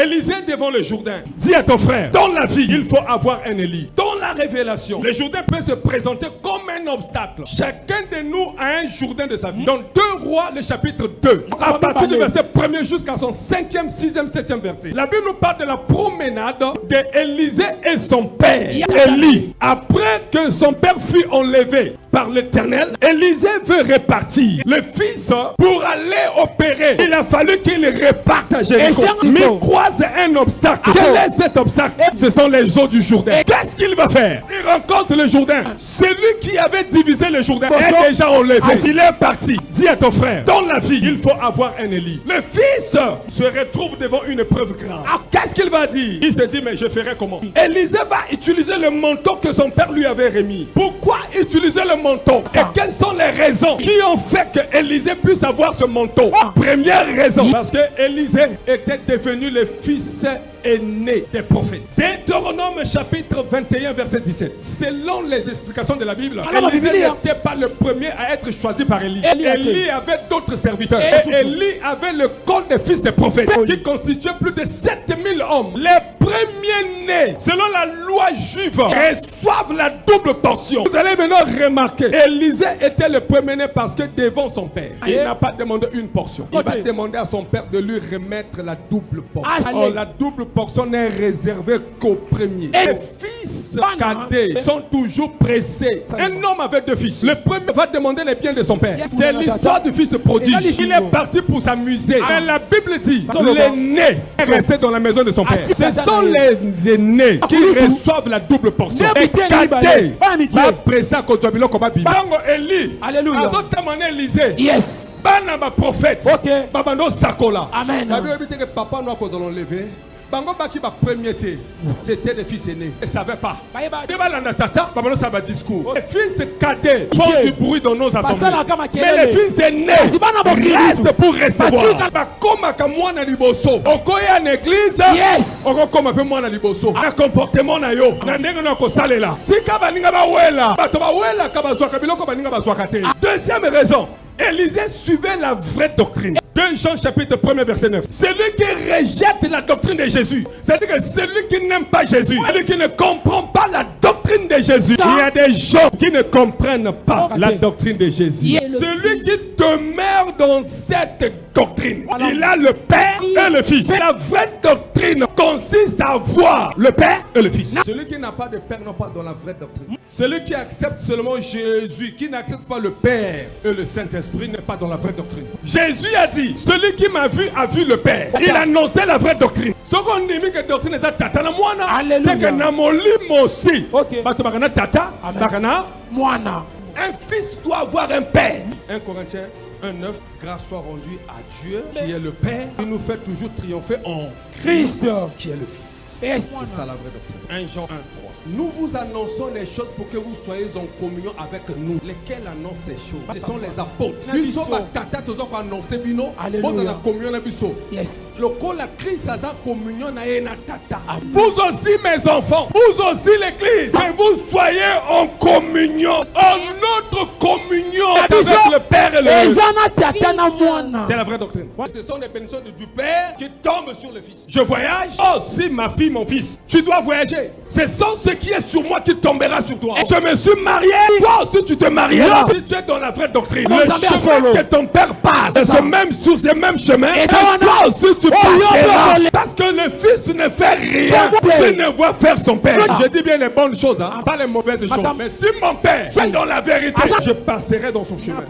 Élisée devant le Jourdain. Dis à ton frère, dans la vie, il faut avoir un Élie. Dans la révélation, le Jourdain peut se présenter comme un obstacle. Chacun de nous a un Jourdain de sa vie. Dans 2 Rois, le chapitre 2, à partir du verset 1er jusqu'à son 5e, 6e, 7e verset, la Bible nous parle de la promenade d'Élisée et son père, Élie. Après que son père fut enlevé par l'Éternel, Élisée veut repartir. Le fils, pour aller opérer, il a fallu qu'il reparte à Jéricho. Mais il croise un obstacle. Quel est cet obstacle? Ce sont les eaux du Jourdain. Qu'est-ce qu'il va faire? Il rencontre le Jourdain. Celui qui avait divisé le Jourdain est déjà enlevé. Il est parti. Dis à ton frère, dans la vie, il faut avoir un Élie. Le fils se retrouve devant une épreuve grave. Qu'est-ce qu'il va dire? Il se dit, mais je ferai comment? Élisée va utiliser le manteau que son père lui avait remis. Pourquoi utiliser le manteau? Et quelles sont les raisons qui ont fait que Élisée puisse avoir ce manteau? Première raison, parce que Élisée était devenu le fils aîné des prophètes. Deutéronome chapitre 21 verset 17. Selon les explications de la Bible, Élisée n'était pas le premier à être choisi par Élie. Élie avait d'autres serviteurs. Et Élie avait le corps des fils des prophètes qui constituait plus de 7000 hommes. Les premiers-nés, selon la loi juive, reçoivent la double portion. Vous allez maintenant remarquer, Élisée était le premier-né parce que devant son père, il n'a pas demandé une portion. Il va demander à son père de lui remettre la double portion. Or, la double portion n'est réservée qu'au premier. Les fils cadets sont toujours pressés. Un homme avec 2 fils. Le premier va demander les biens de son père. C'est l'histoire du fils prodige. Il est parti pour s'amuser. Mais la Bible dit, l'aîné est resté dans la maison de son père. Ce sont les aînés qui reçoivent la double portion. Et cadets va presser à côté de Bibi. Bango Élie. Alléluia. Élisée. Yes. Bana ma prophète. Ok. Babando Sakola. Amen. La Bible dit que papa nous a enlevé. Bango Baki ba premier thé, c'était des fils aînés. Ils ne savaient pas. Discours. Les fils cadets font du bruit dans nos assemblées. Mais les fils aînés restent pour recevoir. Comme à moi na liboso. Okoya en église. Yes. Oko comme un peu moi na liboso. Un comportement na yo. Na ndenge na ko salela. Sika baninga ba wela. Bato ba wela ka bazwa kabiloko baninga bazwa kate. Deuxième raison. Élisée suivait la vraie doctrine. 2 Jean chapitre 1 verset 9. Celui qui rejette la doctrine de Jésus, c'est-à-dire que celui qui n'aime pas Jésus, celui qui ne comprend pas la doctrine de Jésus, il y a des gens qui ne comprennent pas la doctrine de Jésus. Celui qui demeure dans cette doctrine, il a le Père et le Fils. La vraie doctrine consiste à voir le Père et le Fils. Celui qui n'a pas de Père n'est pas dans la vraie doctrine. Celui qui accepte seulement Jésus, qui n'accepte pas le Père et le Saint-Esprit, n'est pas dans la vraie doctrine. Jésus a dit, celui qui m'a vu a vu le Père. Il annonçait la vraie doctrine. Ce qu'on dit que doctrine est tata na moana, c'est que na molimo aussi. Bato bakana tata, bakana moana. Un fils doit avoir un père. 1 Corinthiens 1:9. Grâce soit rendue à Dieu qui est le Père, qui nous fait toujours triompher en Christ qui est le Fils. C'est ça la vraie doctrine. 1 Jean 1:3. Nous vous annonçons les choses pour que vous soyez en communion avec nous. Lesquels annoncent ces choses? Ce sont les apôtres. Nous sommes à tata, tous ont annoncé bino. Vous avez la communion avec nous. Yes. Le col la Christ a la communion avec tata. Vous aussi mes enfants, vous aussi l'église, que vous soyez en communion, en notre communion avec le Père et le Fils. C'est la vraie doctrine. Ce sont les bénédictions du Père qui tombent sur le Fils. Je voyage. Oh si ma fille, mon fils, tu dois voyager. Ce sont ce qui est sur moi qui tombera sur toi. Je me suis marié, toi aussi tu te marieras. Si tu es dans la vraie doctrine, le chemin que ton père passe, c'est même sur ce même chemin, et toi aussi tu passeras. Parce que le fils ne fait rien s'il ne voit faire son père. Je dis bien les bonnes choses, pas les mauvaises choses. Mais si mon père est dans la vérité, je passerai dans son chemin.